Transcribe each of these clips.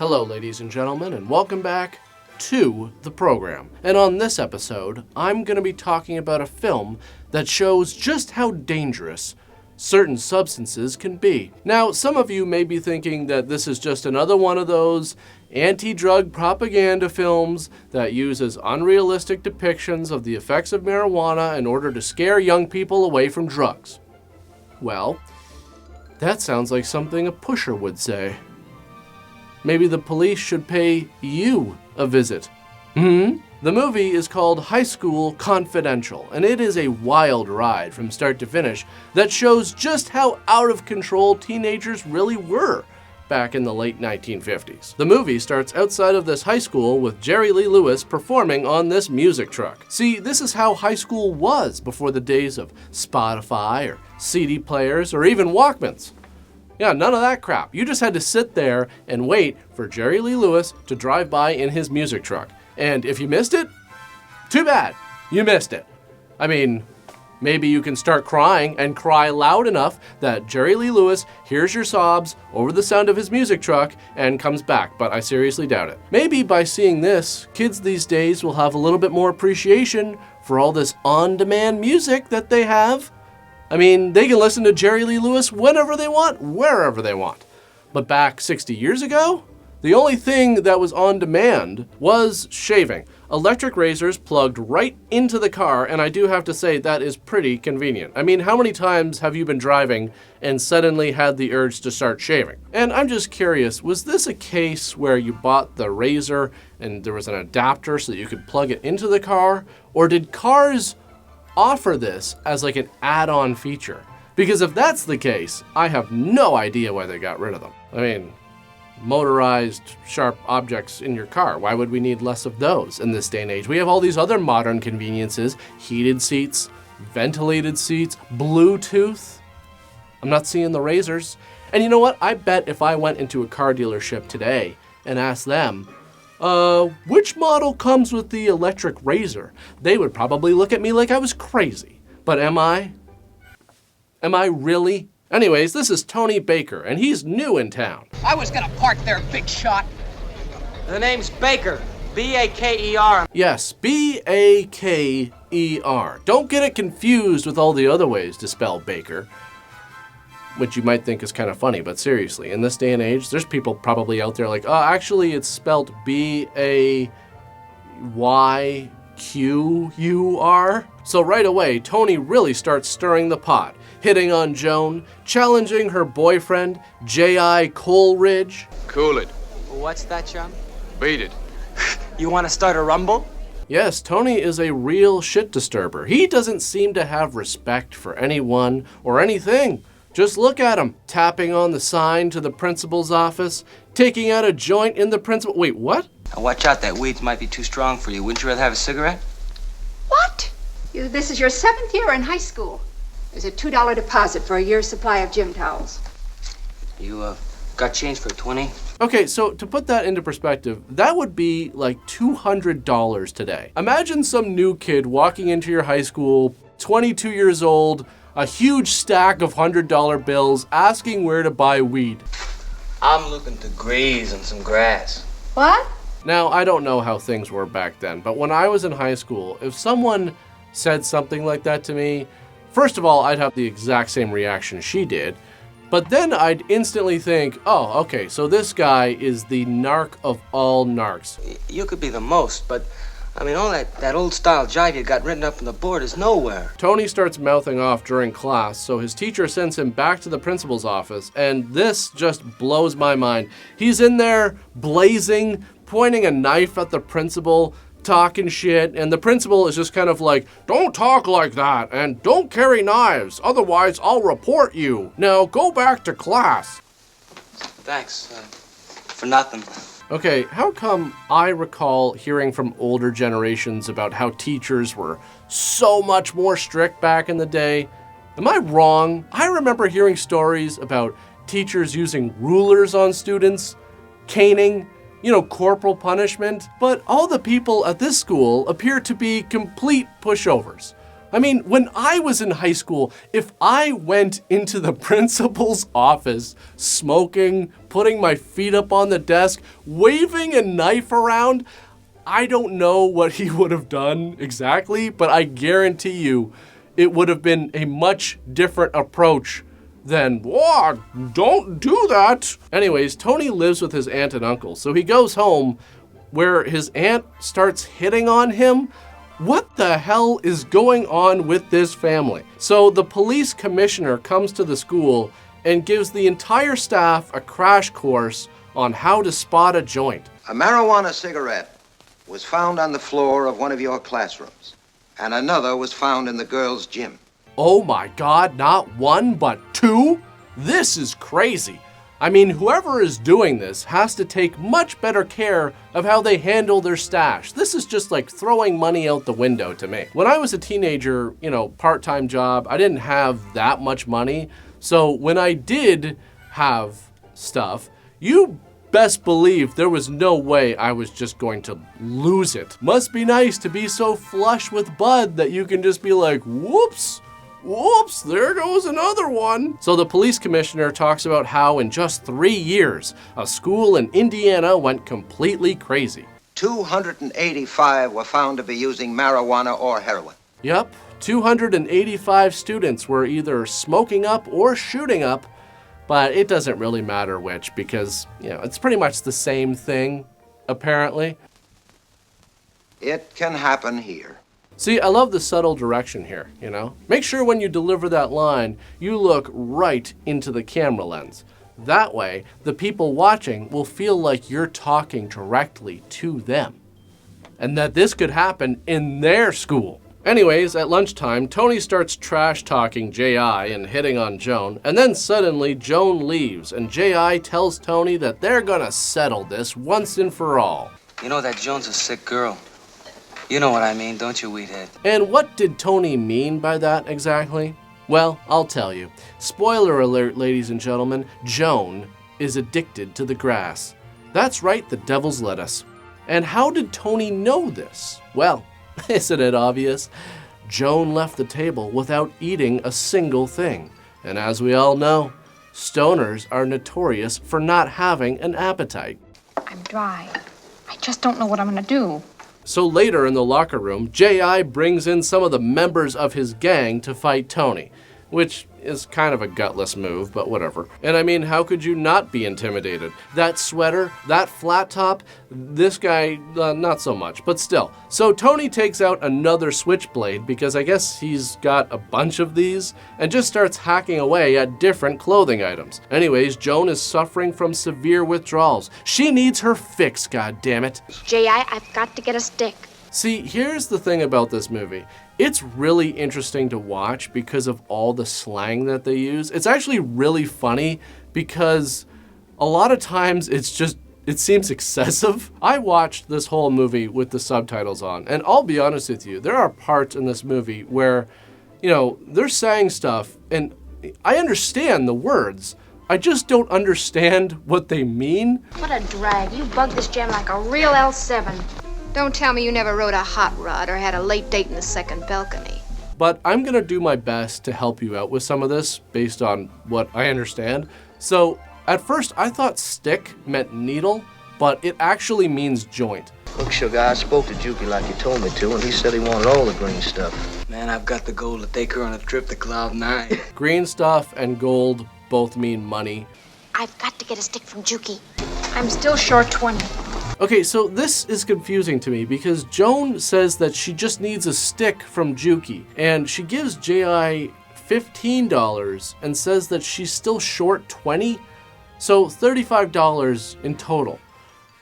Hello, ladies and gentlemen, and welcome back to the program. And on this episode, I'm going to be talking about a film that shows just how dangerous certain substances can be. Now, some of you may be thinking that this is just another one of those anti-drug propaganda films that uses unrealistic depictions of the effects of marijuana in order to scare young people away from drugs. Well, that sounds like something a pusher would say. Maybe the police should pay you a visit. The movie is called High School Confidential, and it is a wild ride from start to finish that shows just how out of control teenagers really were back in the late 1950s. The movie starts outside of this high school with Jerry Lee Lewis performing on this music truck. See, this is how high school was before the days of Spotify or CD players or even Walkmans. Yeah, none of that crap. You just had to sit there and wait for Jerry Lee Lewis to drive by in his music truck. And if you missed it, too bad. You missed it. I mean, maybe you can start crying and cry loud enough that Jerry Lee Lewis hears your sobs over the sound of his music truck and comes back, but I seriously doubt it. Maybe by seeing this, kids these days will have a little bit more appreciation for all this on-demand music that they have. I mean, they can listen to Jerry Lee Lewis whenever they want, wherever they want. But back 60 years ago, the only thing that was on demand was shaving. Electric razors plugged right into the car, and I do have to say that is pretty convenient. I mean, how many times have you been driving and suddenly had the urge to start shaving? And I'm just curious, was this a case where you bought the razor and there was an adapter so that you could plug it into the car? Or did cars offer this as like an add-on feature? Because if that's the case, I have no idea why they got rid of them. I mean, motorized sharp objects in your car, why would we need less of those in this day and age? We have all these other modern conveniences, heated seats, ventilated seats, Bluetooth. I'm not seeing the razors. And you know what? I bet if I went into a car dealership today and asked them, which model comes with the electric razor? They would probably look at me like I was crazy. But am I? Am I really? Anyways, this is Tony Baker, and he's new in town. I was gonna park there, big shot. The name's Baker. B-A-K-E-R. Yes, B-A-K-E-R. Don't get it confused with all the other ways to spell Baker, which you might think is kind of funny, but seriously, in this day and age, there's people probably out there like, oh, actually it's spelled B-A-Y-Q-U-R. So right away, Tony really starts stirring the pot, hitting on Joan, challenging her boyfriend, J.I. Coleridge. Cool it. What's that, John? Beat it. You want to start a rumble? Yes, Tony is a real shit disturber. He doesn't seem to have respect for anyone or anything. Just look at him, tapping on the sign to the principal's office, taking out a joint in the principal... Wait, what? Now watch out, that weeds might be too strong for you. Wouldn't you rather have a cigarette? What? This is your 7th year in high school. There's a $2 deposit for a year's supply of gym towels. You, got change for 20? Okay, so to put that into perspective, that would be like $200 today. Imagine some new kid walking into your high school, 22 years old, a huge stack of $100 bills, asking where to buy weed. I'm looking to graze on some grass. What? Now, I don't know how things were back then, but when I was in high school, if someone said something like that to me, first of all, I'd have the exact same reaction she did, but then I'd instantly think, oh, okay, so this guy is the narc of all narcs. You could be the most, but I mean, all that old style jive you got written up on the board is nowhere. Tony starts mouthing off during class, so his teacher sends him back to the principal's office, and this just blows my mind. He's in there blazing, pointing a knife at the principal, talking shit, and the principal is just kind of like, don't talk like that, and don't carry knives, otherwise I'll report you. Now go back to class. Thanks, for nothing. Okay, how come I recall hearing from older generations about how teachers were so much more strict back in the day? Am I wrong? I remember hearing stories about teachers using rulers on students, caning, corporal punishment, but all the people at this school appear to be complete pushovers. I mean, when I was in high school, if I went into the principal's office smoking, putting my feet up on the desk, waving a knife around, I don't know what he would have done exactly, but I guarantee you it would have been a much different approach than, "Whoa, don't do that." Anyways, Tony lives with his aunt and uncle, so he goes home where his aunt starts hitting on him. What the hell is going on with this family? So the police commissioner comes to the school and gives the entire staff a crash course on how to spot a joint. A marijuana cigarette was found on the floor of one of your classrooms, and another was found in the girls' gym. Oh my God, not one, but two? This is crazy. I mean, whoever is doing this has to take much better care of how they handle their stash. This is just like throwing money out the window to me. When I was a teenager, part-time job, I didn't have that much money. So when I did have stuff, you best believe there was no way I was just going to lose it. Must be nice to be so flush with bud that you can just be like, whoops, there goes another one. So the police commissioner talks about how in just 3 years, a school in Indiana went completely crazy. 285 were found to be using marijuana or heroin. Yep, 285 students were either smoking up or shooting up, but it doesn't really matter which because, it's pretty much the same thing, apparently. It can happen here. See, I love the subtle direction here, Make sure when you deliver that line, you look right into the camera lens. That way, the people watching will feel like you're talking directly to them. And that this could happen in their school. Anyways, at lunchtime, Tony starts trash-talking J.I. and hitting on Joan, and then suddenly Joan leaves, and J.I. tells Tony that they're gonna settle this once and for all. You know that Joan's a sick girl. You know what I mean, don't you, Weedhead? And what did Tony mean by that exactly? Well, I'll tell you. Spoiler alert, ladies and gentlemen, Joan is addicted to the grass. That's right, the devil's lettuce. And how did Tony know this? Well, isn't it obvious? Joan left the table without eating a single thing. And as we all know, stoners are notorious for not having an appetite. I'm dry. I just don't know what I'm gonna do. So later in the locker room, J.I. brings in some of the members of his gang to fight Tony, which is kind of a gutless move, but whatever. And I mean, how could you not be intimidated? That sweater, that flat top, this guy, not so much, but still. So Tony takes out another switchblade, because I guess he's got a bunch of these, and just starts hacking away at different clothing items. Anyways, Joan is suffering from severe withdrawals. She needs her fix, goddammit. J.I., I've got to get a stick. See, here's the thing about this movie. It's really interesting to watch because of all the slang that they use. It's actually really funny because a lot of times it seems excessive. I watched this whole movie with the subtitles on, and I'll be honest with you, there are parts in this movie where, they're saying stuff, and I understand the words. I just don't understand what they mean. What a drag. You bugged this jam like a real L7. Don't tell me you never rode a hot rod or had a late date in the second balcony. But I'm gonna do my best to help you out with some of this based on what I understand. So at first I thought stick meant needle, but it actually means joint. Look, Sugar, I spoke to Jukey like you told me to, and he said he wanted all the green stuff. Man, I've got the gold to take her on a trip to Cloud 9. Green stuff and gold both mean money. I've got to get a stick from Jukey. I'm still short 20. Okay, so this is confusing to me because Joan says that she just needs a stick from Jukey, and she gives J.I. $15 and says that she's still short 20, so $35 in total.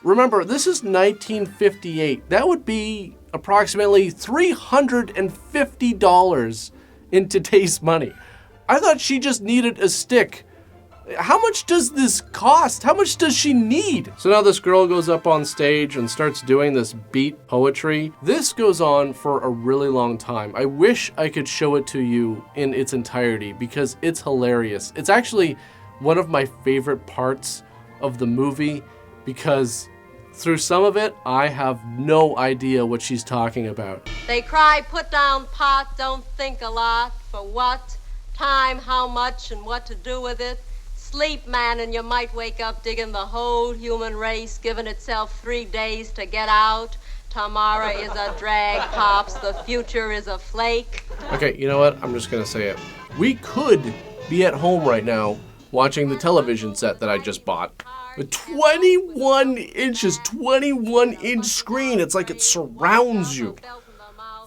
Remember, this is 1958. That would be approximately $350 in today's money. I thought she just needed a stick. How much does this cost? How much does she need? So now this girl goes up on stage and starts doing this beat poetry. This goes on for a really long time. I wish I could show it to you in its entirety because it's hilarious. It's actually one of my favorite parts of the movie because through some of it, I have no idea what she's talking about. They cry, put down pot, don't think a lot. For what? Time, how much, and what to do with it. Sleep, man, and you might wake up digging the whole human race, giving itself 3 days to get out. Tomorrow is a drag, Pops. The future is a flake. Okay, you know what? I'm just going to say it. We could be at home right now watching the television set that I just bought. A 21 inches, 21-inch screen. It's like it surrounds you.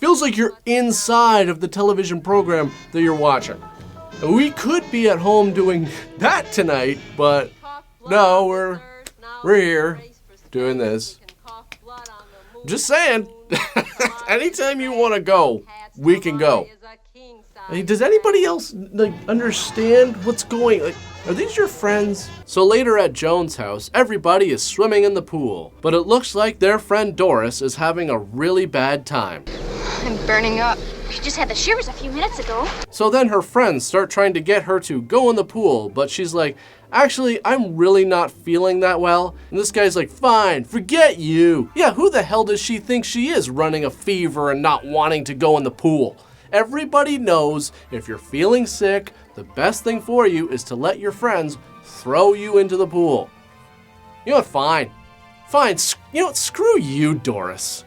Feels like you're inside of the television program that you're watching. And we could be at home doing that tonight, but no, we're here doing this. Just saying, anytime you want to go, we can go. Hey, does anybody else understand what's going? Are these your friends? So later at Joan's house, everybody is swimming in the pool, but it looks like their friend Doris is having a really bad time. I'm burning up. She just had the shivers a few minutes ago. So then her friends start trying to get her to go in the pool, but she's like, actually, I'm really not feeling that well. And this guy's like, fine, forget you. Yeah, who the hell does she think she is, running a fever and not wanting to go in the pool? Everybody knows if you're feeling sick, the best thing for you is to let your friends throw you into the pool. You know what, fine. Fine, you know what, screw you, Doris.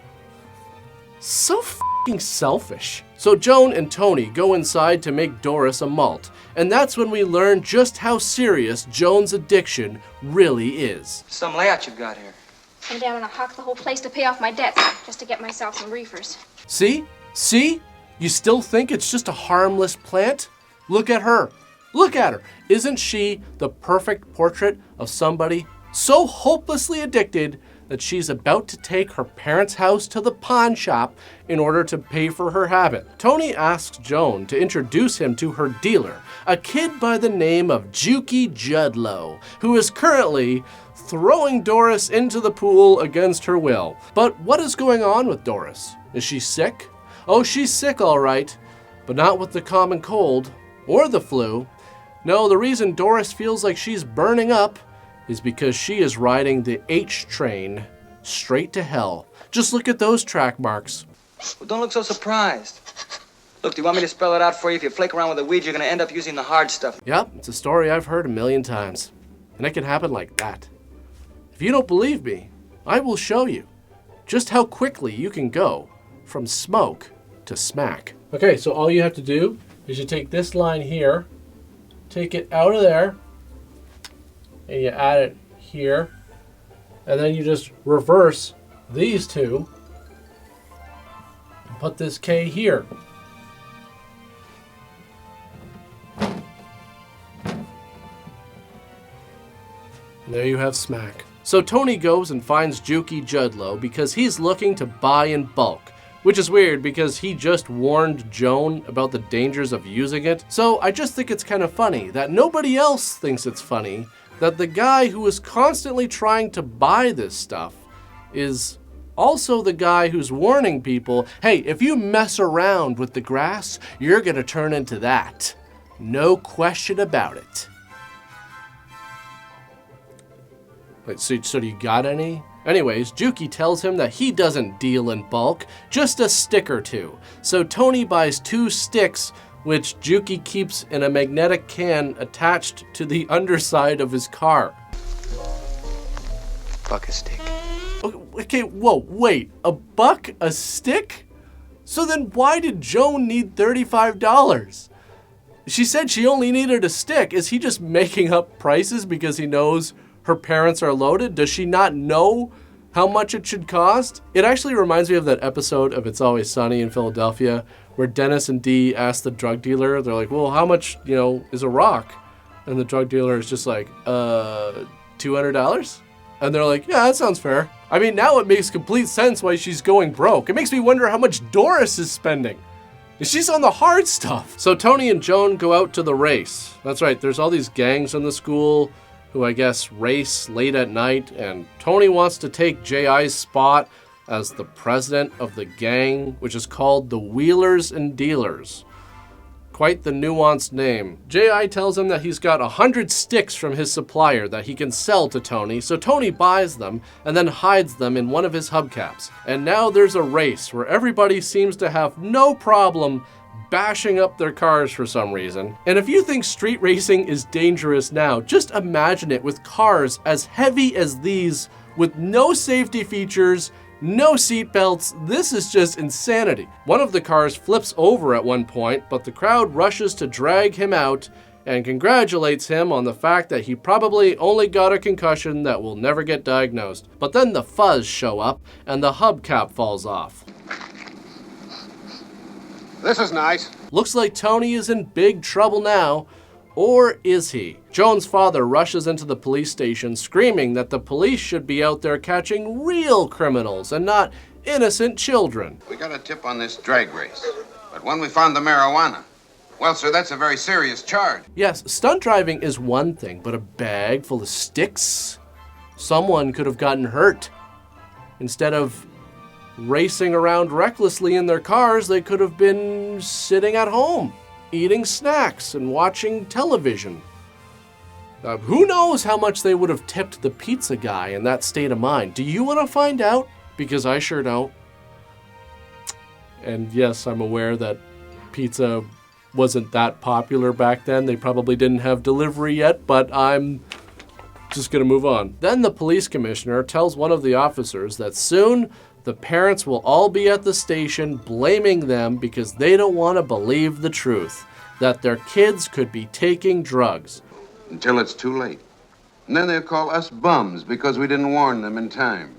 So f***ing selfish. So Joan and Tony go inside to make Doris a malt, and that's when we learn just how serious Joan's addiction really is. Some layout you've got here. Someday I'm gonna hawk the whole place to pay off my debts, just to get myself some reefers. See? See? You still think it's just a harmless plant? Look at her. Look at her. Isn't she the perfect portrait of somebody so hopelessly addicted that she's about to take her parents' house to the pawn shop in order to pay for her habit? Tony asks Joan to introduce him to her dealer, a kid by the name of Jukey Judlow, who is currently throwing Doris into the pool against her will. But what is going on with Doris? Is she sick? Oh, she's sick all right, but not with the common cold or the flu. No, the reason Doris feels like she's burning up is because she is riding the H train straight to hell. Just look at those track marks. Well, don't look so surprised. Look, do you want me to spell it out for you? If you flake around with the weeds, you're going to end up using the hard stuff. Yep, it's a story I've heard a million times. And it can happen like that. If you don't believe me, I will show you just how quickly you can go from smoke to smack. Okay, so all you have to do is you take this line here, take it out of there, and you add it here, and then you just reverse these two and put this K here. And there you have smack. So Tony goes and finds Jukey Judlow because he's looking to buy in bulk, which is weird because he just warned Joan about the dangers of using it. So I just think it's kind of funny that nobody else thinks it's funny that the guy who is constantly trying to buy this stuff is also the guy who's warning people, hey, if you mess around with the grass, you're gonna turn into that. No question about it. Wait, so do you got any? Anyways, Jukey tells him that he doesn't deal in bulk, just a stick or two. So Tony buys 2 sticks, which Jukey keeps in a magnetic can attached to the underside of his car. Buck a stick. Okay, whoa, wait, a buck a stick? So then why did Joan need $35? She said she only needed a stick. Is he just making up prices because he knows her parents are loaded? Does she not know how much it should cost? It actually reminds me of that episode of It's Always Sunny in Philadelphia where Dennis and Dee ask the drug dealer, they're like, well, how much, is a rock? And the drug dealer is just like, $200? And they're like, yeah, that sounds fair. I mean, now it makes complete sense why she's going broke. It makes me wonder how much Doris is spending. She's on the hard stuff. So Tony and Joan go out to the race. That's right, there's all these gangs in the school who I guess race late at night, and Tony wants to take J.I.'s spot as the president of the gang, which is called the Wheelers and Dealers. Quite the nuanced name. J.I. tells him that he's got 100 sticks from his supplier that he can sell to Tony, so Tony buys them and then hides them in one of his hubcaps. And now there's a race where everybody seems to have no problem bashing up their cars for some reason. And if you think street racing is dangerous now, just imagine it with cars as heavy as these with no safety features, no seatbelts. This is just insanity. One of the cars flips over at one point, but the crowd rushes to drag him out and congratulates him on the fact that he probably only got a concussion that will never get diagnosed. But then the fuzz show up and the hubcap falls off. This is nice. Looks like Tony is in big trouble now. Or is he? Joan's father rushes into the police station screaming that the police should be out there catching real criminals and not innocent children. We got a tip on this drag race, but when we found the marijuana, well, sir, that's a very serious charge. Yes, stunt driving is one thing, but a bag full of sticks? Someone could have gotten hurt. Instead of racing around recklessly in their cars, they could have been sitting at home, eating snacks and watching television. Who knows how much they would have tipped the pizza guy in that state of mind? Do you want to find out? Because I sure don't. And yes, I'm aware that pizza wasn't that popular back then. They probably didn't have delivery yet, but I'm just gonna move on. Then the police commissioner tells one of the officers that soon the parents will all be at the station blaming them because they don't want to believe the truth, that their kids could be taking drugs. Until it's too late. And then they'll call us bums because we didn't warn them in time.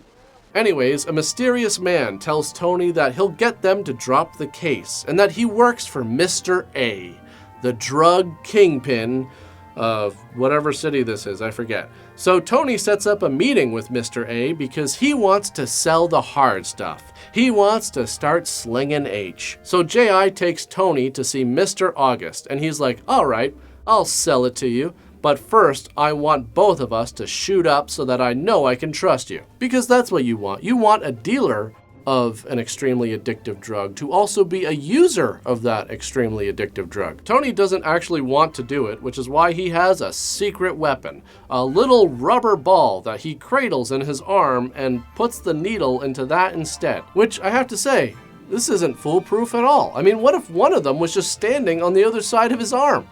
Anyways, a mysterious man tells Tony that he'll get them to drop the case and that he works for Mr. A, the drug kingpin of whatever city this is, I forget. So Tony sets up a meeting with Mr. A because he wants to sell the hard stuff. He wants to start slinging H. So J.I. takes Tony to see Mr. August, and he's like, all right, I'll sell it to you. But first, I want both of us to shoot up so that I know I can trust you. Because that's what you want. You want a dealer of an extremely addictive drug to also be a user of that extremely addictive drug. Tony doesn't actually want to do it, which is why he has a secret weapon, a little rubber ball that he cradles in his arm and puts the needle into that instead. Which I have to say, this isn't foolproof at all. I mean, what if one of them was just standing on the other side of his arm?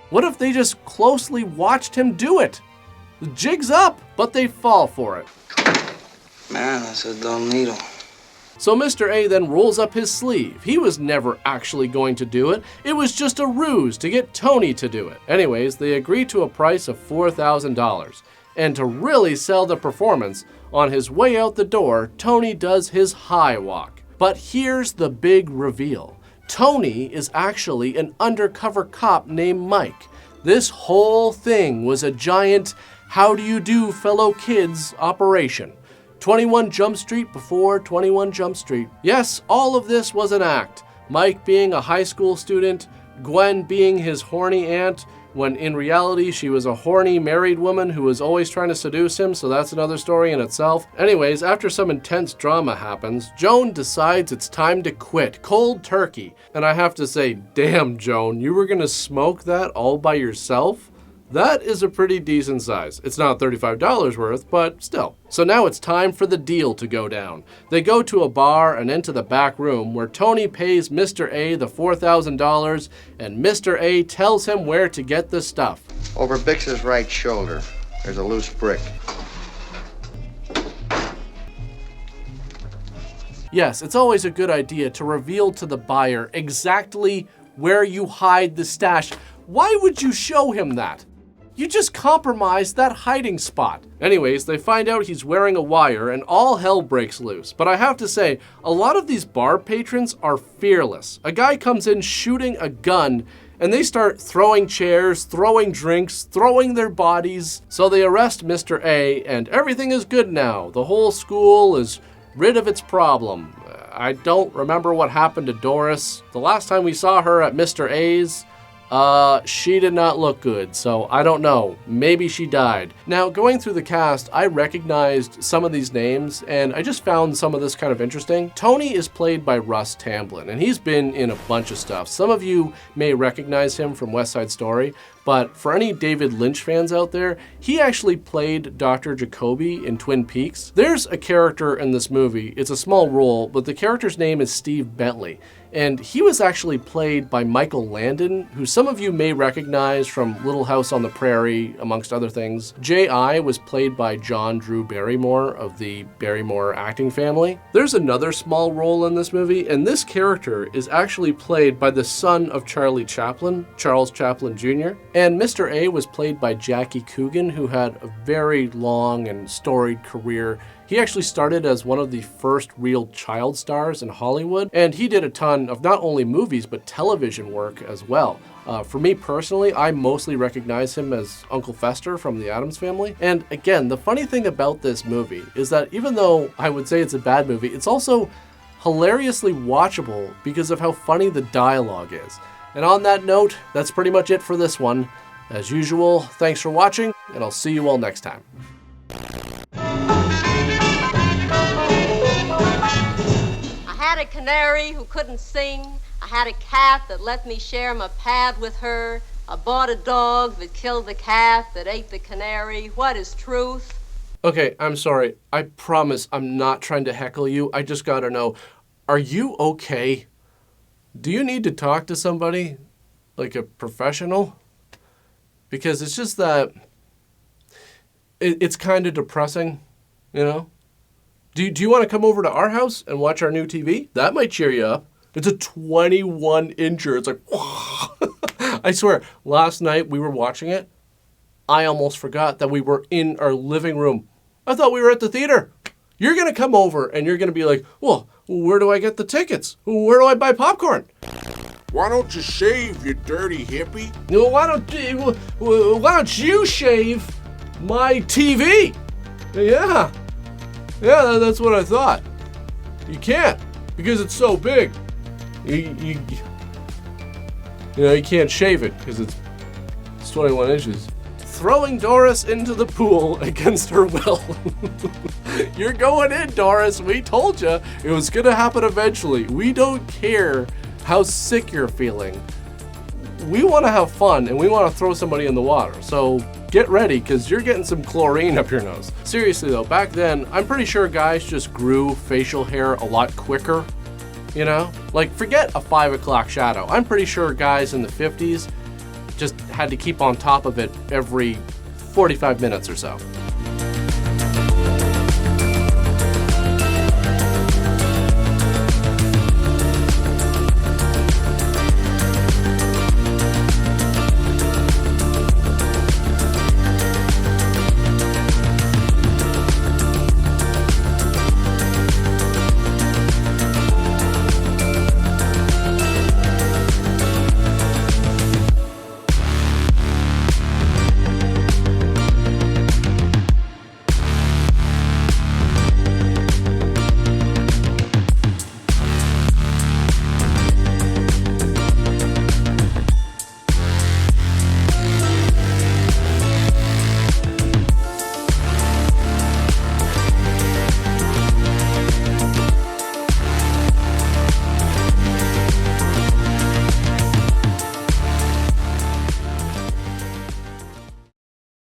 What if they just closely watched him do it? The jig's up, but they fall for it. Man, that's a dull needle. So Mr. A then rolls up his sleeve. He was never actually going to do it. It was just a ruse to get Tony to do it. Anyways, they agree to a price of $4,000. And to really sell the performance, on his way out the door, Tony does his high walk. But here's the big reveal. Tony is actually an undercover cop named Mike. This whole thing was a giant how do you do fellow kids operation. 21 Jump Street before 21 Jump Street. Yes, all of this was an act. Mike being a high school student, Gwen being his horny aunt, when in reality she was a horny married woman who was always trying to seduce him, so that's another story in itself. Anyways, after some intense drama happens, Joan decides it's time to quit, cold turkey. And I have to say, damn Joan, you were gonna smoke that all by yourself? That is a pretty decent size. It's not $35 worth, but still. So now it's time for the deal to go down. They go to a bar and into the back room where Tony pays Mr. A the $4,000 and Mr. A tells him where to get the stuff. Over Bix's right shoulder, there's a loose brick. Yes, it's always a good idea to reveal to the buyer exactly where you hide the stash. Why would you show him that? You just compromised that hiding spot. Anyways, they find out he's wearing a wire and all hell breaks loose. But I have to say, a lot of these bar patrons are fearless. A guy comes in shooting a gun and they start throwing chairs, throwing drinks, throwing their bodies. So they arrest Mr. A and everything is good now. The whole school is rid of its problem. I don't remember what happened to Doris. The last time we saw her at Mr. A's, She did not look good, so I don't know. Maybe she died. Now, going through the cast, I recognized some of these names, and I just found some of this kind of interesting. Tony is played by Russ Tamblyn, and he's been in a bunch of stuff. Some of you may recognize him from West Side Story, but for any David Lynch fans out there, he actually played Dr. Jacoby in Twin Peaks. There's a character in this movie, it's a small role, but the character's name is Steve Bentley. And he was actually played by Michael Landon, who some of you may recognize from Little House on the Prairie, amongst other things. J.I. was played by John Drew Barrymore of the Barrymore acting family. There's another small role in this movie, and this character is actually played by the son of Charlie Chaplin, Charles Chaplin Jr. And Mr. A was played by Jackie Coogan, who had a very long and storied career. He actually started as one of the first real child stars in Hollywood, and he did a ton of not only movies, but television work as well. For me personally, I mostly recognize him as Uncle Fester from The Addams Family. And again, the funny thing about this movie is that even though I would say it's a bad movie, it's also hilariously watchable because of how funny the dialogue is. And on that note, that's pretty much it for this one. As usual, thanks for watching, and I'll see you all next time. I had a canary who couldn't sing. I had a cat that let me share my pad with her. I bought a dog that killed the cat that ate the canary. What is truth? Okay, I'm sorry. I promise I'm not trying to heckle you. I just gotta know, are you okay? Do you need to talk to somebody? Like a professional? Because it's just that it's kind of depressing, you know? Do you want to come over to our house and watch our new TV? That might cheer you up. It's a 21-incher. It's like, I swear, last night we were watching it. I almost forgot that we were in our living room. I thought we were at the theater. You're going to come over and you're going to be like, well, where do I get the tickets? Where do I buy popcorn? Why don't you shave, you dirty hippie? No, why don't you shave my TV? Yeah. Yeah, that's what I thought. You can't, because it's so big. You can't shave it, because it's 21 inches. Throwing Doris into the pool against her will. You're going in, Doris. We told you it was going to happen eventually. We don't care how sick you're feeling. We want to have fun, and we want to throw somebody in the water. So get ready, because you're getting some chlorine up your nose. Seriously though, back then, I'm pretty sure guys just grew facial hair a lot quicker, you know? Like, forget a 5 o'clock shadow. I'm pretty sure guys in the 50s just had to keep on top of it every 45 minutes or so.